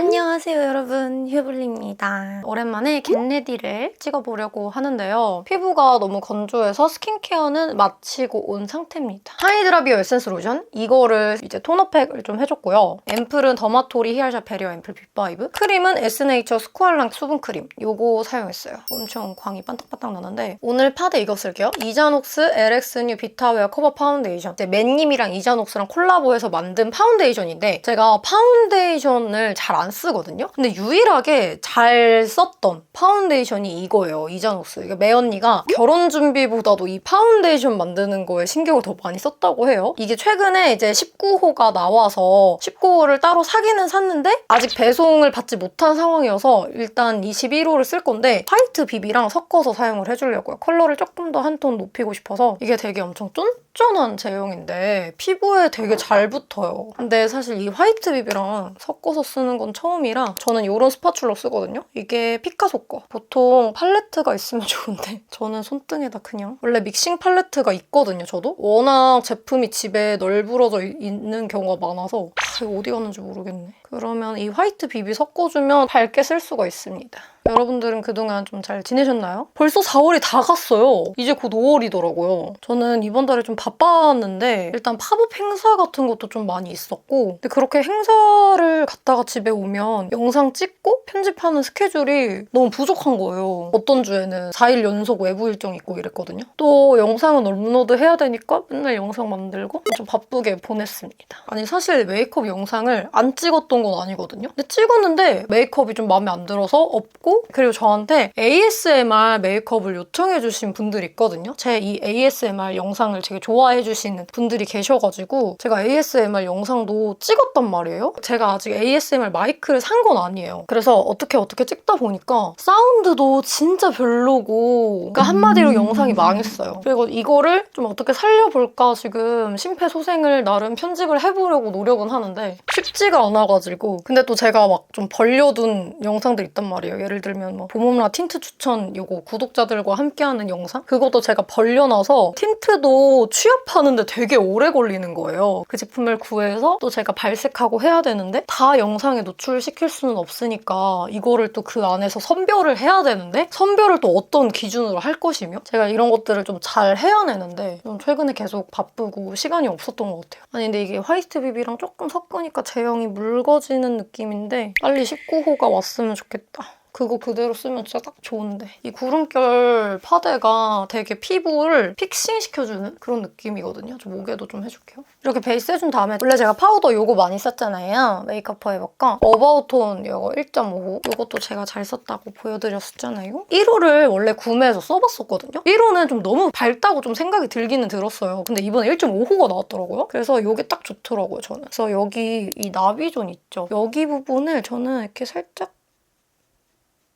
안녕하세요 여러분, 휴블리입니다. 오랜만에 겟레디를 찍어보려고 하는데요. 피부가 너무 건조해서 스킨케어는 마치고 온 상태입니다. 하이드라비어 에센스 로션, 이거를 이제 토너팩을 좀 해줬고요. 앰플은 더마토리 히알샤 베리어 앰플 빅5, 크림은 에스네이처 스쿠알랑 수분크림, 요거 사용했어요. 엄청 광이 반딱반딱 나는데 오늘 파데 이거 쓸게요. 이자녹스 LX뉴 비타웨어 커버 파운데이션. 이제 맨님이랑 이자녹스랑 콜라보해서 만든 파운데이션인데 제가 파운데이션을 잘 안 쓰거든요? 근데 유일하게 잘 썼던 파운데이션이 이거예요. 이자녹스. 이게 매언니가 결혼 준비보다도 이 파운데이션 만드는 거에 신경을 더 많이 썼다고 해요. 이게 최근에 이제 19호가 나와서 19호를 따로 사기는 샀는데 아직 배송을 받지 못한 상황이어서 일단 21호를 쓸 건데 화이트 비비랑 섞어서 사용을 해주려고요. 컬러를 조금 더 한 톤 높이고 싶어서 이게 되게 엄청 쫀쫀한 제형인데 피부에 되게 잘 붙어요. 근데 사실 이 화이트 비비랑 섞어서 쓰는 건 처음이라 저는 이런 스파츌러 쓰거든요. 이게 피카소 거. 보통 팔레트가 있으면 좋은데 저는 손등에다 그냥 원래 믹싱 팔레트가 있거든요, 저도. 워낙 제품이 집에 널브러져 있는 경우가 많아서 이거 어디 갔는지 모르겠네. 그러면 이 화이트 비비 섞어주면 밝게 쓸 수가 있습니다. 여러분들은 그동안 좀 잘 지내셨나요? 벌써 4월이 다 갔어요. 이제 곧 5월이더라고요. 저는 이번 달에 좀 바빴는데 일단 팝업 행사 같은 것도 좀 많이 있었고 근데 그렇게 행사를 갔다가 집에 오면 영상 찍고 편집하는 스케줄이 너무 부족한 거예요. 어떤 주에는 4일 연속 외부 일정 있고 이랬거든요. 또 영상은 업로드 해야 되니까 맨날 영상 만들고 좀 바쁘게 보냈습니다. 아니 사실 메이크업 영상을 안 찍었던 건 아니거든요. 근데 찍었는데 메이크업이 좀 마음에 안 들어서 없고 그리고 저한테 ASMR 메이크업을 요청해주신 분들이 있거든요. 제 이 ASMR 영상을 되게 좋아해주시는 분들이 계셔가지고 제가 ASMR 영상도 찍었단 말이에요. 제가 아직 ASMR 마이크를 산 건 아니에요. 그래서 어떻게 찍다 보니까 사운드도 진짜 별로고 그러니까 한마디로 영상이 망했어요. 그리고 이거를 좀 어떻게 살려볼까 지금 심폐소생을 나름 편집을 해보려고 노력은 하는데 쉽지가 않아가지고 근데 또 제가 막 좀 벌려둔 영상들 있단 말이에요. 예를 들면 뭐 봄홈라 틴트 추천 요거 구독자들과 함께하는 영상? 그것도 제가 벌려놔서 틴트도 취합하는데 되게 오래 걸리는 거예요. 그 제품을 구해서 또 제가 발색하고 해야 되는데 다 영상에 노출시킬 수는 없으니까 이거를 또 그 안에서 선별을 해야 되는데 선별을 또 어떤 기준으로 할 것이며 제가 이런 것들을 좀 잘 해야내는데 좀 최근에 계속 바쁘고 시간이 없었던 것 같아요. 아니 근데 이게 화이트 비비랑 조금 섞으니까 제형이 묽어지는 느낌인데 빨리 19호가 왔으면 좋겠다. 그거 그대로 쓰면 진짜 딱 좋은데 이 구름결 파데가 되게 피부를 픽싱시켜주는 그런 느낌이거든요. 저 목에도 좀 해줄게요. 이렇게 베이스 해준 다음에 원래 제가 파우더 요거 많이 썼잖아요. 메이크업 포에버 거 어바웃톤 요거 1.5호 이것도 제가 잘 썼다고 보여드렸었잖아요. 1호를 원래 구매해서 써봤었거든요. 1호는 좀 너무 밝다고 좀 생각이 들기는 들었어요. 근데 이번에 1.5호가 나왔더라고요. 그래서 요게 딱 좋더라고요, 저는. 그래서 여기 이 나비존 있죠? 여기 부분을 저는 이렇게 살짝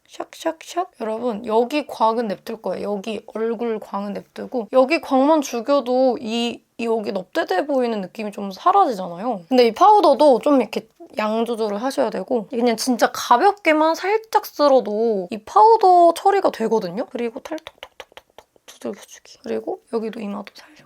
샥샥샥 여러분 여기 광은 냅둘 거예요. 여기 얼굴 광은 냅두고 여기 광만 죽여도 여기 넙대대 보이는 느낌이 좀 사라지잖아요. 근데 이 파우더도 좀 이렇게 양 조절을 하셔야 되고 그냥 진짜 가볍게만 살짝 쓸어도 이 파우더 처리가 되거든요. 그리고 탈톡톡톡톡톡 두들겨주기. 그리고 여기도 이마도 살짝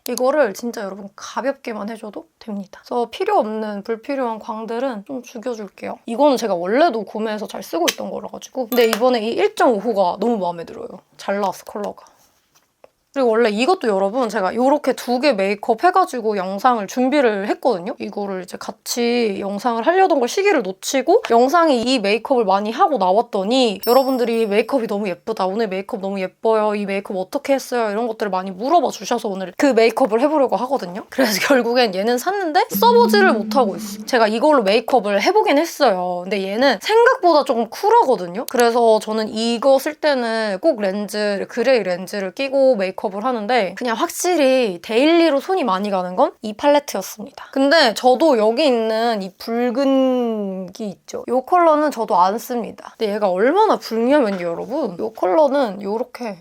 이거를 진짜 여러분 가볍게만 해줘도 됩니다. 그래서 필요 없는 불필요한 광들은 좀 죽여줄게요. 이거는 제가 원래도 구매해서 잘 쓰고 있던 거라 가지고 근데 이번에 이 1.5호가 너무 마음에 들어요. 잘 나왔어 컬러가. 그리고 원래 이것도 여러분 제가 이렇게 2개 메이크업 해가지고 영상을 준비를 했거든요. 이거를 이제 같이 영상을 하려던 걸 시기를 놓치고 영상이 이 메이크업을 많이 하고 나왔더니 여러분들이 메이크업이 너무 예쁘다. 오늘 메이크업 너무 예뻐요. 이 메이크업 어떻게 했어요? 이런 것들을 많이 물어봐 주셔서 오늘 그 메이크업을 해보려고 하거든요. 그래서 결국엔 얘는 샀는데 써보지를 못하고 있어. 제가 이걸로 메이크업을 해보긴 했어요. 근데 얘는 생각보다 조금 쿨하거든요. 그래서 저는 이거 쓸 때는 꼭 그레이 렌즈를 끼고 메이크업을 하는데 그냥 확실히 데일리로 손이 많이 가는 건 이 팔레트였습니다. 근데 저도 여기 있는 이 붉은기 있죠? 이 컬러는 저도 안 씁니다. 근데 얘가 얼마나 붉냐면요, 여러분. 이 컬러는 이렇게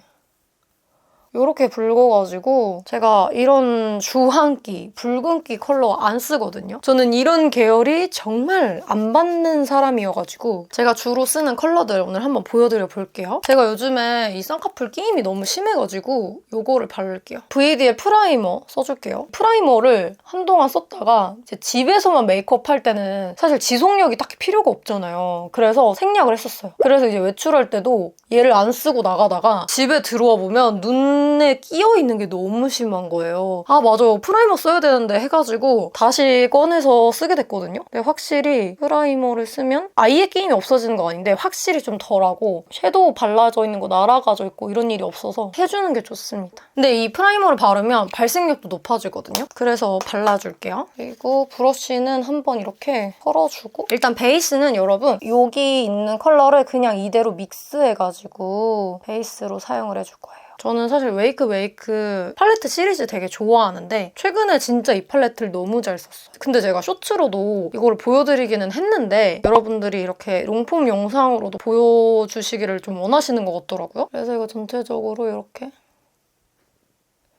이렇게 붉어가지고 제가 이런 주황기, 붉은기 컬러 안 쓰거든요. 저는 이런 계열이 정말 안 받는 사람이어가지고 제가 주로 쓰는 컬러들 오늘 한번 보여드려 볼게요. 제가 요즘에 이 쌍꺼풀 끼임이 너무 심해가지고 이거를 바를게요. VD의 프라이머 써줄게요. 프라이머를 한동안 썼다가 이제 집에서만 메이크업 할 때는 사실 지속력이 딱히 필요가 없잖아요. 그래서 생략을 했었어요. 그래서 이제 외출할 때도 얘를 안 쓰고 나가다가 집에 들어와 보면 눈에 끼어 있는 게 너무 심한 거예요. 아 맞아, 프라이머 써야 되는데 해가지고 다시 꺼내서 쓰게 됐거든요. 근데 확실히 프라이머를 쓰면 아예 끼임이 없어지는 거 아닌데 확실히 좀 덜하고 섀도우 발라져 있는 거 날아가져 있고 이런 일이 없어서 해주는 게 좋습니다. 근데 이 프라이머를 바르면 발색력도 높아지거든요. 그래서 발라줄게요. 그리고 브러쉬는 한번 이렇게 털어주고 일단 베이스는 여러분 여기 있는 컬러를 그냥 이대로 믹스해가지고 베이스로 사용을 해줄 거예요. 저는 사실 웨이크 팔레트 시리즈 되게 좋아하는데 최근에 진짜 이 팔레트를 너무 잘 썼어요. 근데 제가 쇼츠로도 이거를 보여드리기는 했는데 여러분들이 이렇게 롱폼 영상으로도 보여주시기를 좀 원하시는 것 같더라고요. 그래서 이거 전체적으로 이렇게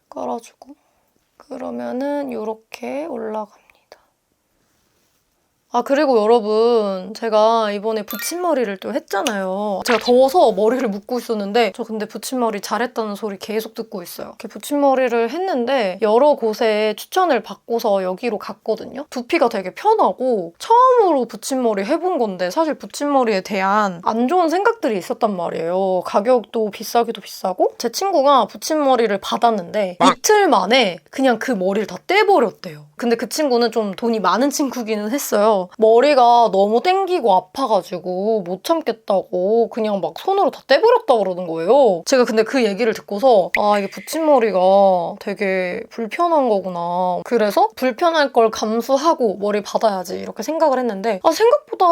깔아주고 그러면은 이렇게 올라갑니다. 아 그리고 여러분 제가 이번에 붙임머리를 또 했잖아요. 제가 더워서 머리를 묶고 있었는데 저 근데 붙임머리 잘했다는 소리 계속 듣고 있어요. 이렇게 붙임머리를 했는데 여러 곳에 추천을 받고서 여기로 갔거든요. 두피가 되게 편하고 처음으로 붙임머리 해본 건데 사실 붙임머리에 대한 안 좋은 생각들이 있었단 말이에요. 가격도 비싸기도 비싸고 제 친구가 붙임머리를 받았는데 이틀 만에 그냥 그 머리를 다 떼버렸대요. 근데 그 친구는 좀 돈이 많은 친구기는 했어요. 머리가 너무 땡기고 아파가지고 못 참겠다고 그냥 막 손으로 다 떼버렸다고 그러는 거예요. 제가 근데 그 얘기를 듣고서 아 이게 붙임머리가 되게 불편한 거구나. 그래서 불편할 걸 감수하고 머리 받아야지 이렇게 생각을 했는데 아 생각보다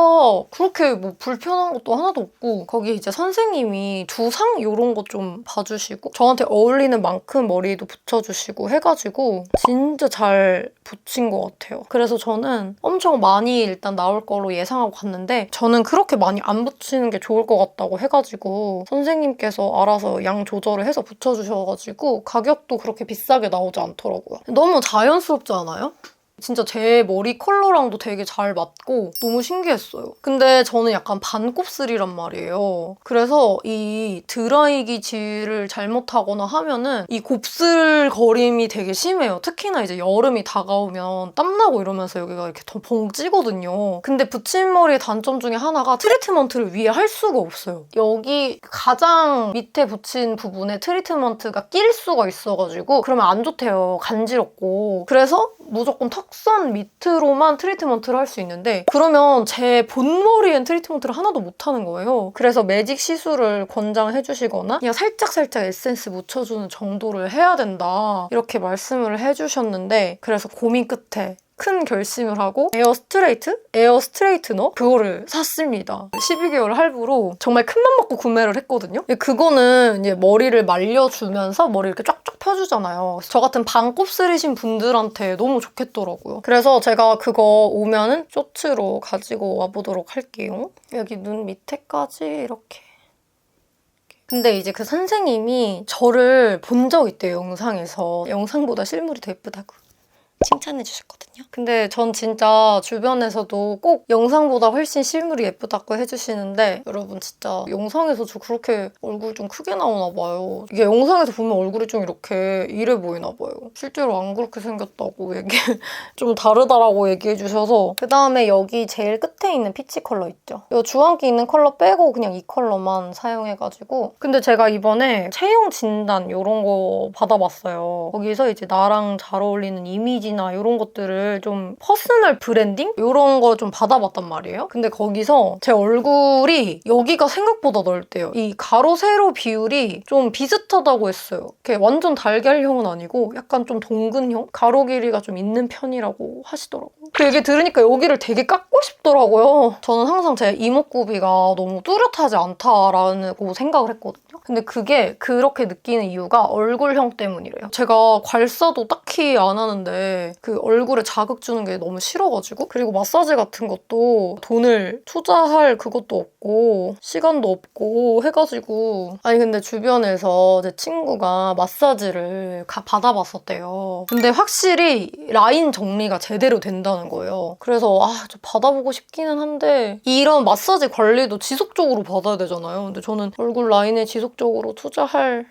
그렇게 뭐 불편한 것도 하나도 없고 거기 이제 선생님이 두상 이런 거 좀 봐주시고 저한테 어울리는 만큼 머리도 붙여주시고 해가지고 진짜 잘 붙인 것 같아요. 그래서 저는 엄청 많이 일단 나올 거로 예상하고 갔는데 저는 그렇게 많이 안 붙이는 게 좋을 것 같다고 해가지고 선생님께서 알아서 양 조절을 해서 붙여주셔가지고 가격도 그렇게 비싸게 나오지 않더라고요. 너무 자연스럽지 않아요? 진짜 제 머리 컬러랑도 되게 잘 맞고 너무 신기했어요. 근데 저는 약간 반곱슬이란 말이에요. 그래서 이 드라이기 질을 잘못하거나 하면은 이 곱슬거림이 되게 심해요. 특히나 이제 여름이 다가오면 땀나고 이러면서 여기가 이렇게 더 벙 찌거든요. 근데 붙임머리의 단점 중에 하나가 트리트먼트를 위에 할 수가 없어요. 여기 가장 밑에 붙인 부분에 트리트먼트가 낄 수가 있어가지고 그러면 안 좋대요. 간지럽고. 그래서 무조건 턱선 밑으로만 트리트먼트를 할 수 있는데 그러면 제 본머리엔 트리트먼트를 하나도 못하는 거예요. 그래서 매직 시술을 권장해주시거나 그냥 살짝살짝 에센스 묻혀주는 정도를 해야 된다 이렇게 말씀을 해주셨는데 그래서 고민 끝에 큰 결심을 하고 에어 스트레이트너 그거를 샀습니다. 12개월 할부로 정말 큰맘 먹고 구매를 했거든요. 그거는 이제 머리를 말려주면서 머리 이렇게 쫙쫙 펴주잖아요. 저 같은 반곱슬이신 분들한테 너무 좋겠더라고요. 그래서 제가 그거 오면은 쇼츠로 가지고 와보도록 할게요. 여기 눈 밑에까지 이렇게. 근데 이제 그 선생님이 저를 본 적 있대요, 영상에서. 영상보다 실물이 더 예쁘다고 칭찬해 주셨거든요. 근데 전 진짜 주변에서도 꼭 영상보다 훨씬 실물이 예쁘다고 해주시는데 여러분 진짜 영상에서 저 그렇게 얼굴 좀 크게 나오나 봐요. 이게 영상에서 보면 얼굴이 좀 이렇게 이래 보이나 봐요. 실제로 안 그렇게 생겼다고 좀 다르다라고 얘기해 주셔서 그다음에 여기 제일 끝에 있는 피치 컬러 있죠? 이 주황기 있는 컬러 빼고 그냥 이 컬러만 사용해가지고 근데 제가 이번에 체형 진단 이런 거 받아봤어요. 거기서 이제 나랑 잘 어울리는 이미지나 이런 것들을 좀 퍼스널 브랜딩? 이런 거 좀 받아봤단 말이에요. 근데 거기서 제 얼굴이 여기가 생각보다 넓대요. 이 가로 세로 비율이 좀 비슷하다고 했어요. 이렇게 완전 달걀형은 아니고 약간 좀 동근형? 가로 길이가 좀 있는 편이라고 하시더라고요. 그 얘기 들으니까 여기를 되게 깎고 싶더라고요. 저는 항상 제 이목구비가 너무 뚜렷하지 않다라고 생각을 했거든요. 근데 그게 그렇게 느끼는 이유가 얼굴형 때문이래요. 제가 괄사도 딱히 안 하는데 근데 그 얼굴에 자극 주는 게 너무 싫어가지고. 그리고 마사지 같은 것도 돈을 투자할 그것도 없고 시간도 없고 해가지고. 아니 근데 주변에서 제 친구가 마사지를 받아봤었대요. 근데 확실히 라인 정리가 제대로 된다는 거예요. 그래서 좀 받아보고 싶기는 한데 이런 마사지 관리도 지속적으로 받아야 되잖아요. 근데 저는 얼굴 라인에 지속적으로 투자할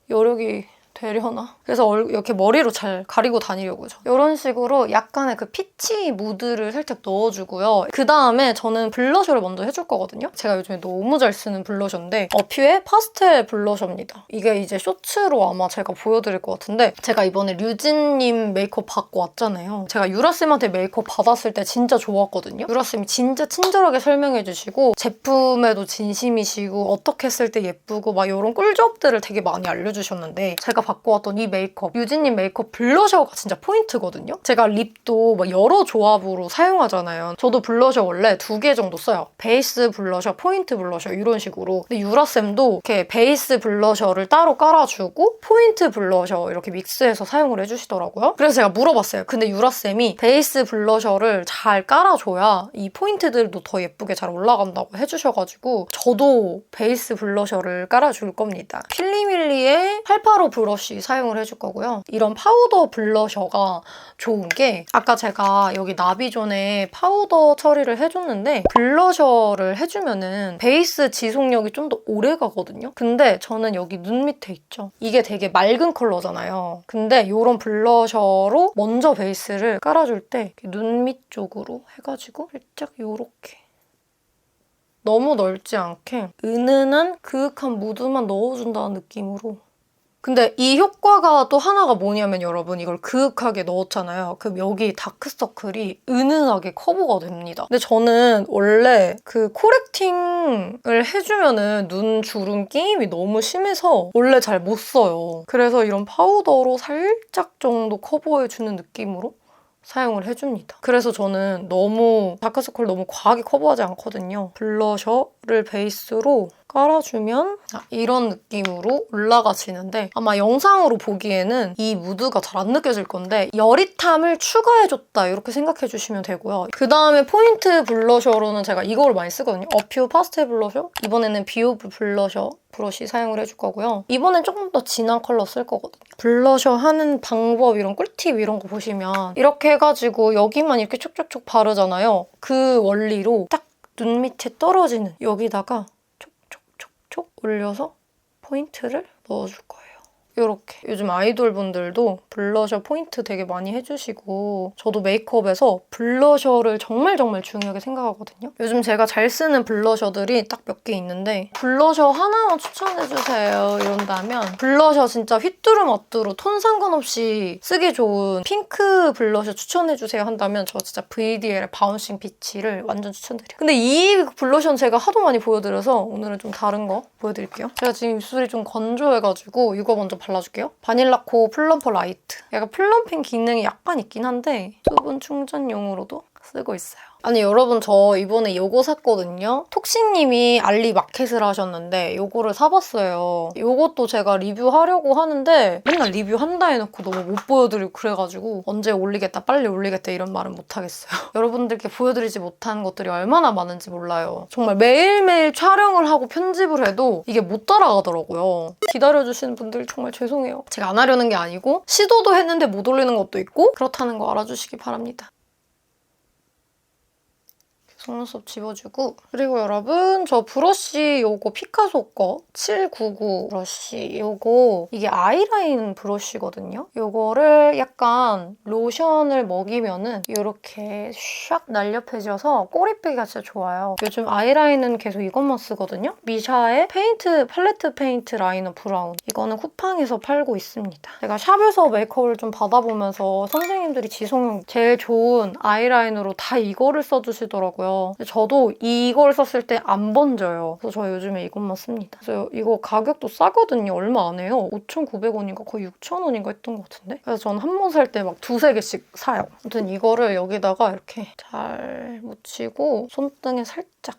여력이 되려나? 그래서 이렇게 머리로 잘 가리고 다니려고요. 이런 식으로 약간의 그 피치 무드를 살짝 넣어주고요. 그 다음에 저는 블러셔를 먼저 해줄 거거든요. 제가 요즘에 너무 잘 쓰는 블러셔인데 어퓨의 파스텔 블러셔입니다. 이게 이제 쇼츠로 아마 제가 보여드릴 것 같은데 제가 이번에 류진님 메이크업 받고 왔잖아요. 제가 유라쌤한테 메이크업 받았을 때 진짜 좋았거든요. 유라쌤이 진짜 친절하게 설명해주시고 제품에도 진심이시고 어떻게 쓸 때 예쁘고 막 이런 꿀조합들을 되게 많이 알려주셨는데 제가 받고 왔던 이 메이크업, 유진님 메이크업 블러셔가 진짜 포인트거든요. 제가 립도 막 여러 조합으로 사용하잖아요. 저도 블러셔 원래 2개 정도 써요. 베이스 블러셔, 포인트 블러셔 이런 식으로. 근데 유라쌤도 이렇게 베이스 블러셔를 따로 깔아주고 포인트 블러셔 이렇게 믹스해서 사용을 해주시더라고요. 그래서 제가 물어봤어요. 근데 유라쌤이 베이스 블러셔를 잘 깔아줘야 이 포인트들도 더 예쁘게 잘 올라간다고 해주셔가지고 저도 베이스 블러셔를 깔아줄 겁니다. 필리밀리의 885 브러쉬 사용을 해줄 거고요. 이런 파우더 블러셔가 좋은 게 아까 제가 여기 나비존에 파우더 처리를 해줬는데 블러셔를 해주면은 베이스 지속력이 좀 더 오래 가거든요. 근데 저는 여기 눈 밑에 있죠. 이게 되게 맑은 컬러잖아요. 근데 이런 블러셔로 먼저 베이스를 깔아줄 때 눈 밑 쪽으로 해가지고 살짝 이렇게 너무 넓지 않게 은은한 그윽한 무드만 넣어준다는 느낌으로. 근데 이 효과가 또 하나가 뭐냐면 여러분 이걸 그윽하게 넣었잖아요. 그럼 여기 다크서클이 은은하게 커버가 됩니다. 근데 저는 원래 그 코렉팅을 해주면은 눈 주름 끼임이 너무 심해서 원래 잘 못 써요. 그래서 이런 파우더로 살짝 정도 커버해주는 느낌으로 사용을 해줍니다. 그래서 저는 너무 다크서클 너무 과하게 커버하지 않거든요. 블러셔를 베이스로 깔아주면 이런 느낌으로 올라가지는데 아마 영상으로 보기에는 이 무드가 잘 안 느껴질 건데 여릿함을 추가해줬다 이렇게 생각해주시면 되고요. 그 다음에 포인트 블러셔로는 제가 이거를 많이 쓰거든요. 어퓨 파스텔 블러셔? 이번에는 비오브 블러셔 브러쉬 사용을 해줄 거고요. 이번엔 조금 더 진한 컬러 쓸 거거든요. 블러셔 하는 방법 이런 꿀팁 이런 거 보시면 이렇게 해가지고 여기만 이렇게 촉촉촉 바르잖아요. 그 원리로 딱 눈 밑에 떨어지는 여기다가 촉촉촉촉 올려서 포인트를 넣어줄 거예요. 이렇게. 요즘 아이돌분들도 블러셔 포인트 되게 많이 해주시고 저도 메이크업에서 블러셔를 정말 중요하게 생각하거든요. 요즘 제가 잘 쓰는 블러셔들이 딱 몇 개 있는데 블러셔 하나만 추천해주세요 이런다면 블러셔 진짜 휘뚜루마뚜루 톤 상관없이 쓰기 좋은 핑크 블러셔 추천해주세요 한다면 저 진짜 VDL의 바운싱 피치를 완전 추천드려요. 근데 이 블러셔는 제가 하도 많이 보여드려서 오늘은 좀 다른 거 보여드릴게요. 제가 지금 입술이 좀 건조해가지고 이거 먼저 발라줄게요. 바닐라코 플럼퍼 라이트. 약간 플럼핑 기능이 약간 있긴 한데 수분 충전용으로도 쓰고 있어요. 아니 여러분 저 이번에 이거 샀거든요. 톡시님이 알리 마켓을 하셨는데 이거를 사봤어요. 이것도 제가 리뷰하려고 하는데 맨날 리뷰한다 해놓고 너무 못 보여드리고 그래가지고 언제 올리겠다 빨리 올리겠다 이런 말은 못하겠어요. 여러분들께 보여드리지 못한 것들이 얼마나 많은지 몰라요. 정말 매일매일 촬영을 하고 편집을 해도 이게 못 따라가더라고요. 기다려주시는 분들 정말 죄송해요. 제가 안 하려는 게 아니고 시도도 했는데 못 올리는 것도 있고 그렇다는 거 알아주시기 바랍니다. 속눈썹 집어주고 그리고 여러분 저 브러쉬 요거 피카소 거 799 브러쉬 요거 이게 아이라인 브러쉬거든요. 요거를 약간 로션을 먹이면은 이렇게 샥 날렵해져서 꼬리빼기가 진짜 좋아요. 요즘 아이라인은 계속 이것만 쓰거든요. 미샤의 페인트 팔레트 페인트 라이너 브라운 이거는 쿠팡에서 팔고 있습니다. 제가 샵에서 메이크업을 좀 받아보면서 선생님들이 지속력 제일 좋은 아이라인으로 다 이거를 써주시더라고요. 저도 이걸 썼을 때 안 번져요. 그래서 저 요즘에 이것만 씁니다. 그래서 이거 가격도 싸거든요. 얼마 안 해요. 5,900원인가 거의 6,000원인가 했던 것 같은데? 그래서 저는 한 번 살 때 막 두세 개씩 사요. 아무튼 이거를 여기다가 이렇게 잘 묻히고 손등에 살짝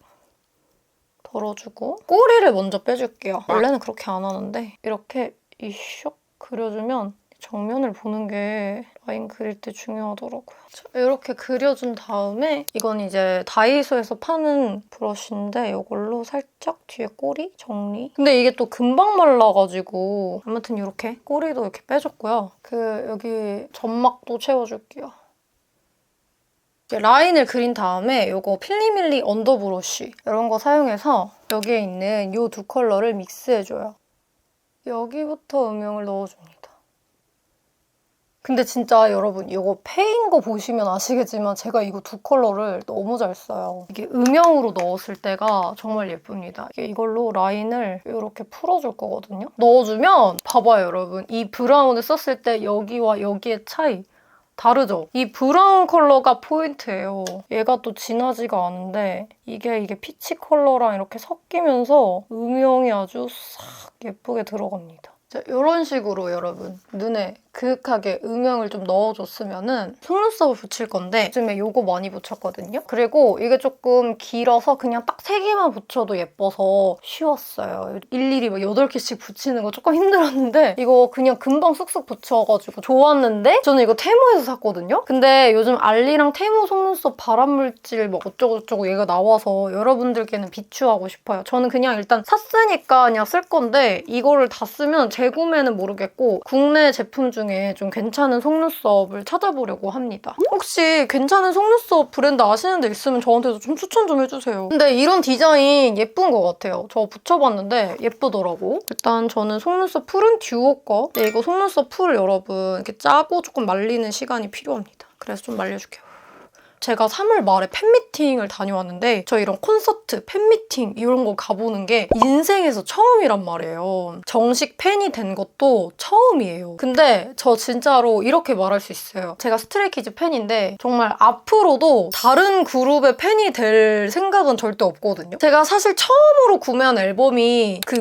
덜어주고 꼬리를 먼저 빼줄게요. 원래는 그렇게 안 하는데 이렇게 이슉 그려주면 정면을 보는 게 라인 그릴 때 중요하더라고요. 자, 이렇게 그려준 다음에 이건 이제 다이소에서 파는 브러쉬인데 이걸로 살짝 뒤에 꼬리 정리. 근데 이게 또 금방 말라가지고 아무튼 이렇게 꼬리도 이렇게 빼줬고요. 여기 점막도 채워줄게요. 라인을 그린 다음에 이거 필리밀리 언더 브러쉬 이런 거 사용해서 여기에 있는 이 두 컬러를 믹스해줘요. 여기부터 음영을 넣어줍니다. 근데 진짜 여러분 이거 페인 거 보시면 아시겠지만 제가 이거 두 컬러를 너무 잘 써요. 이게 음영으로 넣었을 때가 정말 예쁩니다. 이걸로 라인을 이렇게 풀어줄 거거든요. 넣어주면 봐봐요 여러분. 이 브라운을 썼을 때 여기와 여기의 차이 다르죠? 이 브라운 컬러가 포인트예요. 얘가 또 진하지가 않은데 이게 피치 컬러랑 이렇게 섞이면서 음영이 아주 싹 예쁘게 들어갑니다. 자, 이런 식으로 여러분 눈에 그윽하게 음영을 좀 넣어줬으면은 속눈썹을 붙일 건데 요즘에 이거 많이 붙였거든요. 그리고 이게 조금 길어서 그냥 딱 3개만 붙여도 예뻐서 쉬웠어요. 일일이 막 8개씩 붙이는 거 조금 힘들었는데 이거 그냥 금방 쑥쑥 붙여가지고 좋았는데 저는 이거 테무에서 샀거든요. 근데 요즘 알리랑 테무 속눈썹 발암물질 뭐 어쩌고저쩌고 얘가 나와서 여러분들께는 비추하고 싶어요. 저는 그냥 일단 샀으니까 그냥 쓸 건데 이거를 다 쓰면 재구매는 모르겠고 국내 제품 중에 좀 괜찮은 속눈썹을 찾아보려고 합니다. 혹시 괜찮은 속눈썹 브랜드 아시는 데 있으면 저한테도 좀 추천 좀 해주세요. 근데 이런 디자인 예쁜 것 같아요. 저 붙여봤는데 예쁘더라고. 일단 저는 속눈썹 풀은 듀오 거. 근데 이거 속눈썹 풀 여러분 이렇게 짜고 조금 말리는 시간이 필요합니다. 그래서 좀 말려줄게요. 제가 3월 말에 팬미팅을 다녀왔는데 저 이런 콘서트, 팬미팅 이런 거 가보는 게 인생에서 처음이란 말이에요. 정식 팬이 된 것도 처음이에요. 근데 저 진짜로 이렇게 말할 수 있어요. 제가 스트레이키즈 팬인데 정말 앞으로도 다른 그룹의 팬이 될 생각은 절대 없거든요. 제가 사실 처음으로 구매한 앨범이 그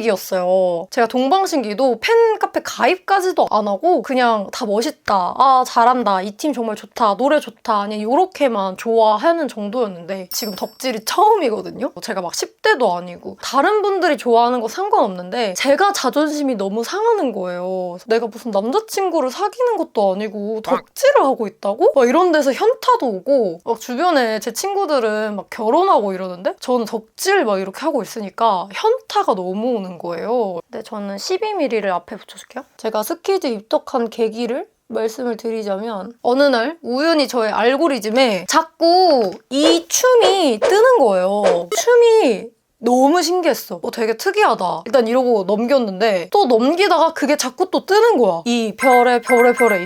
미로틱이었어요. 제가 동방신기도 팬 카페 가입까지도 안 하고 그냥 다 멋있다, 아 잘한다, 이 팀 정말 좋다, 노래 좋다, 아니 이렇게만 좋아하는 정도였는데 지금 덕질이 처음이거든요. 제가 막 10대도 아니고 다른 분들이 좋아하는 거 상관없는데 제가 자존심이 너무 상하는 거예요. 내가 무슨 남자친구를 사귀는 것도 아니고 덕질을 하고 있다고? 막 이런 데서 현타도 오고 막 주변에 제 친구들은 막 결혼하고 이러는데 저는 덕질 막 이렇게 하고 있으니까 현타가 너무 오는 거예요. 근데 저는 12mm를 앞에 붙여줄게요. 제가 스키즈 입덕한 계기를 말씀을 드리자면 어느 날 우연히 저의 알고리즘에 자꾸 이 춤이 뜨는 거예요. 춤이 너무 신기했어. 되게 특이하다. 일단 이러고 넘겼는데 또 넘기다가 그게 자꾸 또 뜨는 거야. 이 별에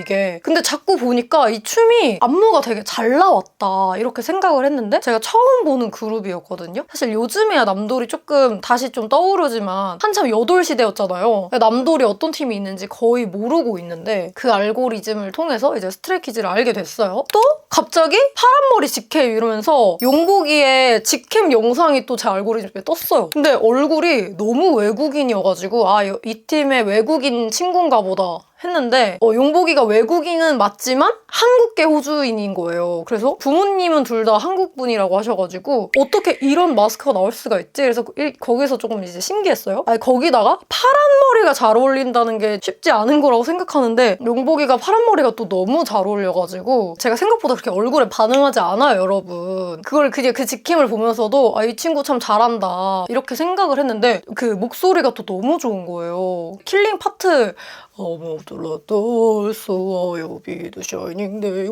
이게. 근데 자꾸 보니까 이 춤이 안무가 되게 잘 나왔다 이렇게 생각을 했는데 제가 처음 보는 그룹이었거든요. 사실 요즘에야 남돌이 조금 다시 좀 떠오르지만 한참 8시대였잖아요. 남돌이 어떤 팀이 있는지 거의 모르고 있는데 그 알고리즘을 통해서 이제 스트레이키즈를 알게 됐어요. 또 갑자기 파란머리 직캠 이러면서 용복이의 직캠 영상이 또 제 알고리즘에 떴어요. 근데 얼굴이 너무 외국인이어가지고 아, 이 팀의 외국인 친구인가 보다 했는데 용복이가 외국인은 맞지만 한국계 호주인인 거예요. 그래서 부모님은 둘 다 한국분이라고 하셔가지고 어떻게 이런 마스크가 나올 수가 있지? 그래서 거기서 조금 이제 신기했어요. 아니, 거기다가 파란 머리가 잘 어울린다는 게 쉽지 않은 거라고 생각하는데 용복이가 파란 머리가 또 너무 잘 어울려가지고 제가 생각보다 그렇게 얼굴에 반응하지 않아요, 여러분. 그걸 그냥 그 직캠을 보면서도 아, 이 친구 참 잘한다 이렇게 생각을 했는데 그 목소리가 또 너무 좋은 거예요. 킬링 파트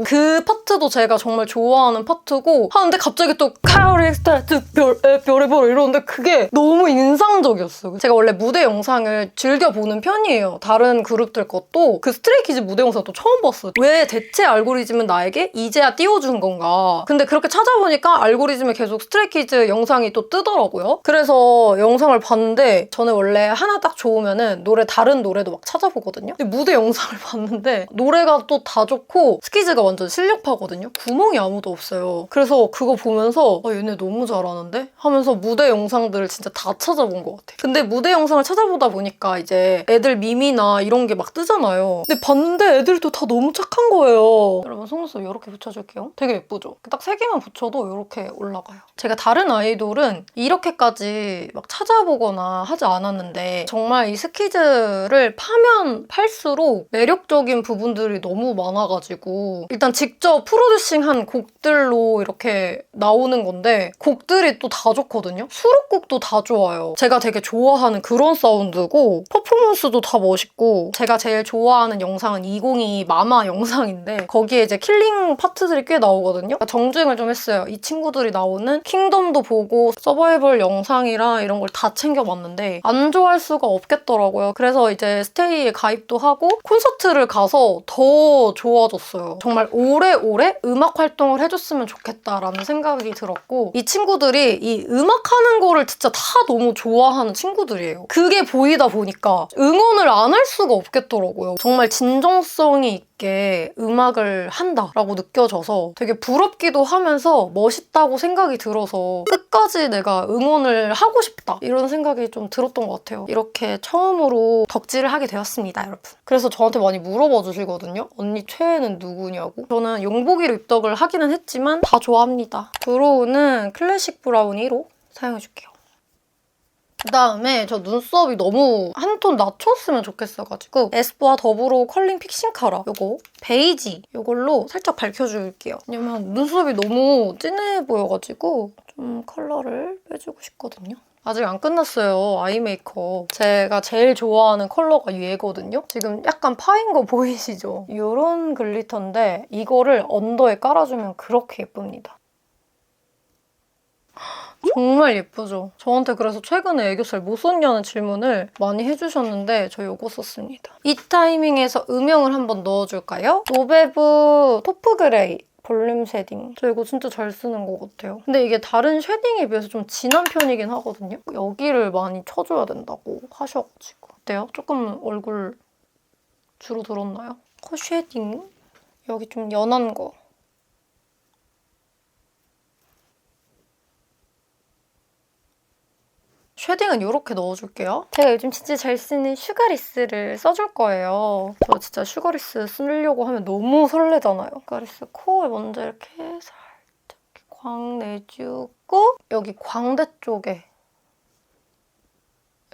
그 파트도 제가 정말 좋아하는 파트고 하는데 갑자기 또 카오리 스타트 별의 별 이러는데 그게 너무 인상적이었어요. 제가 원래 무대 영상을 즐겨보는 편이에요. 다른 그룹들 것도 그 스트레이키즈 무대 영상도 처음 봤어요. 왜 대체 알고리즘은 나에게 이제야 띄워준 건가. 근데 그렇게 찾아보니까 알고리즘에 계속 스트레이키즈 영상이 또 뜨더라고요. 그래서 영상을 봤는데 저는 원래 하나 딱 좋으면은 다른 노래도 막 찾아보거든요. 근데 무대 영상을 봤는데 노래가 또 다 좋고 스키즈가 완전 실력파거든요. 구멍이 아무도 없어요. 그래서 그거 보면서 얘네 너무 잘하는데? 하면서 무대 영상들을 진짜 다 찾아본 것 같아요. 근데 무대 영상을 찾아보다 보니까 이제 애들 밈이나 이런 게 막 뜨잖아요. 근데 봤는데 애들도 다 너무 착한 거예요. 여러분 속눈썹 이렇게 붙여줄게요. 되게 예쁘죠? 딱 3개만 붙여도 이렇게 올라가요. 제가 다른 아이돌은 이렇게까지 막 찾아보거나 하지 않았는데 정말 이 스키즈를 파면 팔수록 매력적인 부분들이 너무 많아가지고 일단 직접 프로듀싱한 곡들로 이렇게 나오는 건데 곡들이 또 다 좋거든요? 수록곡도 다 좋아요. 제가 되게 좋아하는 그런 사운드고 퍼포먼스도 다 멋있고 제가 제일 좋아하는 영상은 2022 마마 영상인데 거기에 이제 킬링 파트들이 꽤 나오거든요? 정주행을 좀 했어요. 이 친구들이 나오는 킹덤도 보고 서바이벌 영상이랑 이런 걸 다 챙겨봤는데 안 좋아할 수가 없겠더라고요. 그래서 이제 스테이에 가입도 하고 콘서트를 가서 더 좋아졌어요. 정말 오래오래 음악 활동을 해줬으면 좋겠다라는 생각이 들었고 이 친구들이 이 음악하는 거를 진짜 다 너무 좋아하는 친구들이에요. 그게 보이다 보니까 응원을 안 할 수가 없겠더라고요. 정말 진정성이 있게 음악을 한다라고 느껴져서 되게 부럽기도 하면서 멋있다고 생각이 들어서 끝까지 내가 응원을 하고 싶다 이런 생각이 좀 들었던 것 같아요. 이렇게 처음으로 덕질을 하게 되었습니다, 여러분. 그래서 저한테 많이 물어봐 주시거든요. 언니 최애는 누구냐고. 저는 용복이로 입덕을 하기는 했지만 다 좋아합니다. 브로우는 클래식 브라운 1호 사용해줄게요. 그다음에 저 눈썹이 너무 한 톤 낮췄으면 좋겠어가지고 에스쁘아 더불어 컬링 픽싱 카라 요거 베이지 요걸로 살짝 밝혀줄게요. 왜냐면 눈썹이 너무 진해 보여가지고 좀 컬러를 빼주고 싶거든요. 아직 안 끝났어요, 아이 메이크업. 제가 제일 좋아하는 컬러가 얘거든요. 지금 약간 파인 거 보이시죠? 이런 글리터인데 이거를 언더에 깔아주면 그렇게 예쁩니다. 정말 예쁘죠? 저한테 그래서 최근에 애교살 뭐 썼냐는 질문을 많이 해주셨는데 저 이거 썼습니다. 이 타이밍에서 음영을 한번 넣어줄까요? 노베브 토프 그레이 볼륨 쉐딩. 저 이거 진짜 잘 쓰는 것 같아요. 근데 이게 다른 쉐딩에 비해서 좀 진한 편이긴 하거든요. 여기를 많이 쳐줘야 된다고 하셔가지고. 어때요? 조금 얼굴 줄어들었나요? 코 쉐딩. 여기 좀 연한 거. 쉐딩은 이렇게 넣어줄게요. 제가 요즘 진짜 잘 쓰는 슈가리스를 써줄 거예요. 저 진짜 슈가리스 쓰려고 하면 너무 설레잖아요. 슈가리스 코에 먼저 이렇게 살짝 광 내주고 여기 광대 쪽에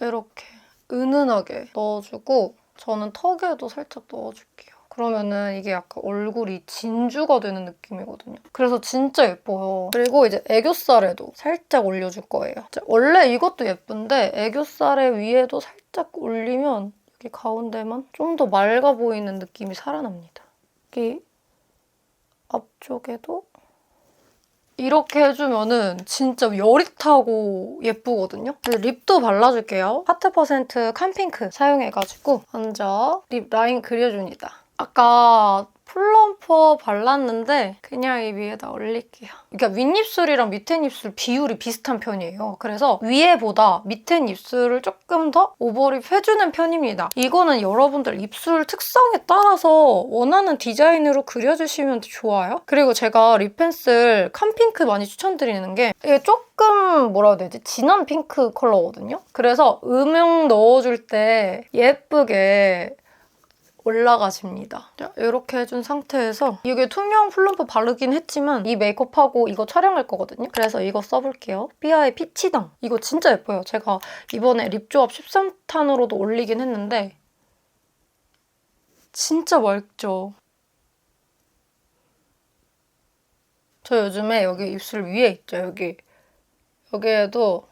이렇게 은은하게 넣어주고 저는 턱에도 살짝 넣어줄게요. 그러면은 이게 약간 얼굴이 진주가 되는 느낌이거든요. 그래서 진짜 예뻐요. 그리고 이제 애교살에도 살짝 올려줄 거예요. 원래 이것도 예쁜데 애교살에 위에도 살짝 올리면 여기 가운데만 좀 더 맑아 보이는 느낌이 살아납니다. 여기 앞쪽에도 이렇게 해주면은 진짜 여릿하고 예쁘거든요. 립도 발라줄게요. 하트% 캄핑크 사용해가지고 먼저 립 라인 그려줍니다. 아까 플럼퍼 발랐는데 그냥 이 위에다 올릴게요. 그러니까 윗입술이랑 밑에 입술 비율이 비슷한 편이에요. 그래서 위에보다 밑에 입술을 조금 더 오버립 해주는 편입니다. 이거는 여러분들 입술 특성에 따라서 원하는 디자인으로 그려주시면 좋아요. 그리고 제가 립 펜슬 캄핑크 많이 추천드리는 게 이게 조금 뭐라 해야 되지? 진한 핑크 컬러거든요. 그래서 음영 넣어줄 때 예쁘게 올라가십니다. 자, 이렇게 해준 상태에서 이게 투명 플럼퍼 바르긴 했지만 이 메이크업하고 이거 촬영할 거거든요. 그래서 이거 써볼게요. 삐아의 피치당. 이거 진짜 예뻐요. 제가 이번에 립조합 13탄으로도 올리긴 했는데 진짜 맑죠? 저 요즘에 여기 입술 위에 있죠, 여기에도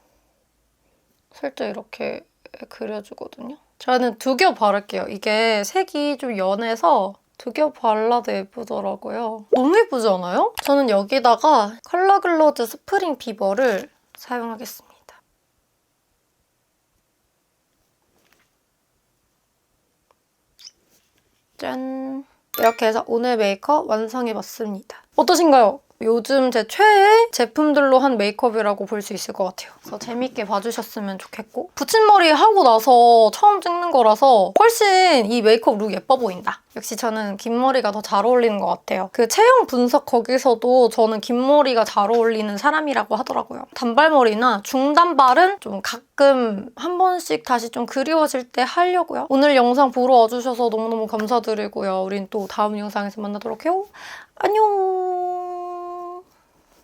살짝 이렇게 그려주거든요. 저는 두 겹 바를게요. 이게 색이 좀 연해서 두 겹 발라도 예쁘더라고요. 너무 예쁘지 않아요? 저는 여기다가 컬러 글로즈 스프링 비버를 사용하겠습니다. 짠! 이렇게 해서 오늘 메이크업 완성해봤습니다. 어떠신가요? 요즘 제 최애 제품들로 한 메이크업이라고 볼 수 있을 것 같아요. 그래서 재밌게 봐주셨으면 좋겠고 붙임머리 하고 나서 처음 찍는 거라서 훨씬 이 메이크업 룩 예뻐 보인다. 역시 저는 긴 머리가 더 잘 어울리는 것 같아요. 그 체형 분석 거기서도 저는 긴 머리가 잘 어울리는 사람이라고 하더라고요. 단발머리나 중단발은 좀 가끔 한 번씩 다시 좀 그리워질 때 하려고요. 오늘 영상 보러 와주셔서 너무너무 감사드리고요. 우린 또 다음 영상에서 만나도록 해요. 안녕!